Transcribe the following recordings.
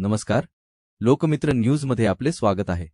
नमस्कार, लोकमित्र न्यूजमध्ये आपले स्वागत आहे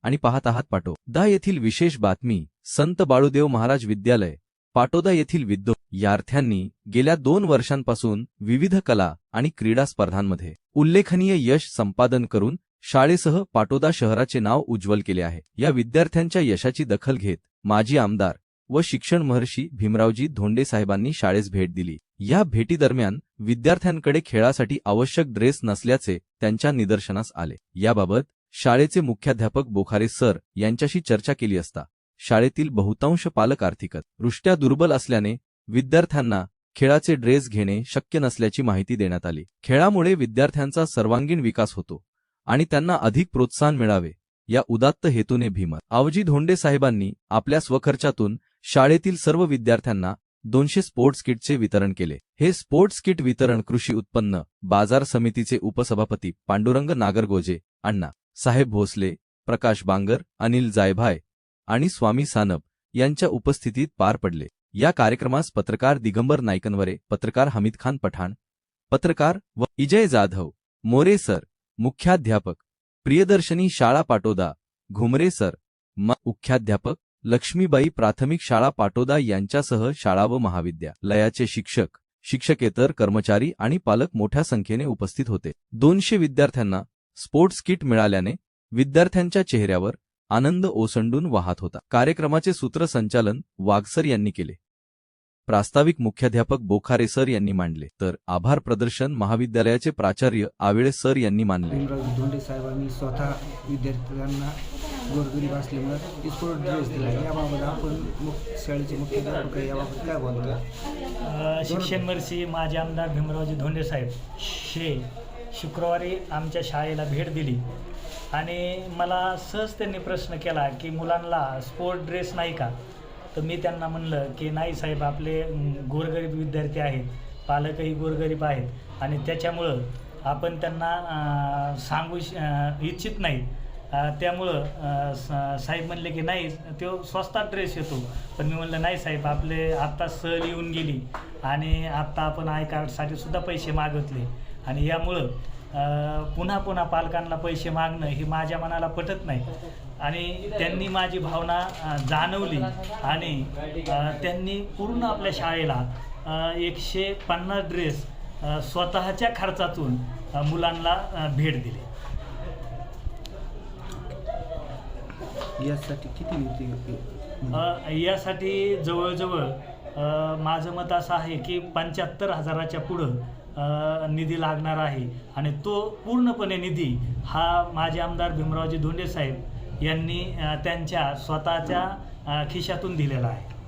आणि पाहत आहात पाटोदा येथील विशेष बातमी। संत बाळूदेव महाराज विद्यालय पाटोदा येथील विद्यार्थ्यांनी गेल्या 2 वर्षांपासून विविध कला आणि क्रीडा स्पर्धांमध्ये उल्लेखनीय यश संपादन करून शाळेसह पाटोदा शहराचे नाव उज्ज्वल केले आहे। या विद्यार्थ्यांच्या यशाची दखल घेत माजी आमदार व शिक्षण महर्षी भीमरावजी धोंडे साहेबांनी शाळेस भेट दिली। या भेटीदरम्यान विद्यार्थ्यांकडे खेळासाठी आवश्यक ड्रेस नसल्याचे त्यांच्या निदर्शनास आले। याबाबत शाळेचे मुख्याध्यापक बोखारे सर यांच्याशी चर्चा केली असता शाळेतील बहुतांश पालक आर्थिकदृष्ट्या दुर्बल असल्याने विद्यार्थ्यांना खेळाचे ड्रेस घेणे शक्य नसल्याची माहिती देण्यात आली। खेळामुळे विद्यार्थ्यांचा सर्वांगीण विकास होतो आणि त्यांना अधिक प्रोत्साहन मिळावे या उदात्त हेतूने भीमरावजी धोंडे साहेबांनी आपल्या स्वखर्चातून शाळेतील सर्व विद्यार्थ्यांना 200 स्पोर्ट्स किटचे वितरण केले। हे स्पोर्ट्स किट वितरण कृषी उत्पन्न बाजार समितीचे उपसभापती पांडुरंग नागरगोजे, अण्णा साहेब भोसले, प्रकाश बांगर, अनिल जायभाय आणि स्वामी सानप यांच्या उपस्थितीत पार पडले। या कार्यक्रमास पत्रकार दिगंबर नाईकनवरे, पत्रकार हमीद खान पठाण, पत्रकार व इजय जाधव मोरे सर, मुख्याध्यापक प्रियदर्शनी शाळा पाटोदा घुमरे सर, मुख्याध्यापक लक्ष्मीबाई प्राथमिक शाळा पाटोदा यांच्यासह शाळा व महाविद्यालयाचे शिक्षक, शिक्षकेतर कर्मचारी आणि पालक मोठ्या संख्येने उपस्थित होते। 200 विद्यार्थ्यांना स्पोर्ट्स किट मिळाल्याने विद्यार्थ्यांच्या चेहऱ्यावर आनंद ओसंडून वाहत होता। कार्यक्रमाचे सूत्रसंचालन वाघसर यांनी केले। प्रास्ताविक मुख्याध्यापक बोखारे सर यांनी मांडले, तर आभार प्रदर्शन महाविद्यालयाचे प्राचार्य आवेळे सर यांनी मानले। भीमरावजी धोंडे साहेबांनी स्वतः विद्यार्थ्यांना गोरगरीब असल्यामुळे स्पोर्ट ड्रेस दिला। याबाबत आपण शाळेचे मुख्याध्यापक याबाबत काय बोलता? शिक्षण महर्षी माजी आमदार भीमरावजी धोंडे साहेब शुक्रवारी आमच्या शाळेला भेट दिली आणि मला सहज त्यांनी प्रश्न केला की मुलांना स्पोर्ट ड्रेस नाही का? तर मी त्यांना म्हणलं की नाही साहेब, आपले गोरगरीब विद्यार्थी आहेत, पालकही गोरगरीब आहेत आणि त्याच्यामुळं आपण त्यांना सांगू इच्छित नाही। त्यामुळं साहेब म्हणले की नाही, तो स्वस्तात ड्रेस येतो। पण मी म्हणलं नाही साहेब, आपले आत्ता सहल येऊन गेली आणि आत्ता आपण आय कार्डसाठी सुद्धा पैसे मागितले आणि यामुळं पुन्हा पुन्हा पालकांना पैसे मागणं हे माझ्या मनाला पटत नाही। आणि त्यांनी माझी भावना जाणवली आणि त्यांनी पूर्ण आपल्या शाळेला 150 ड्रेस स्वतःच्या खर्चातून मुलांना भेट दिली। यासाठी किती निधी? यासाठी जवळजवळ माझं मत असं आहे की 75,000च्या पुढं निधी लागणार आहे आणि तो पूर्णपणे निधी हा माजी आमदार भीमरावजी धोंडे साहेब यांनी त्यांच्या स्वतःच्या खिशातून दिलेला आहे।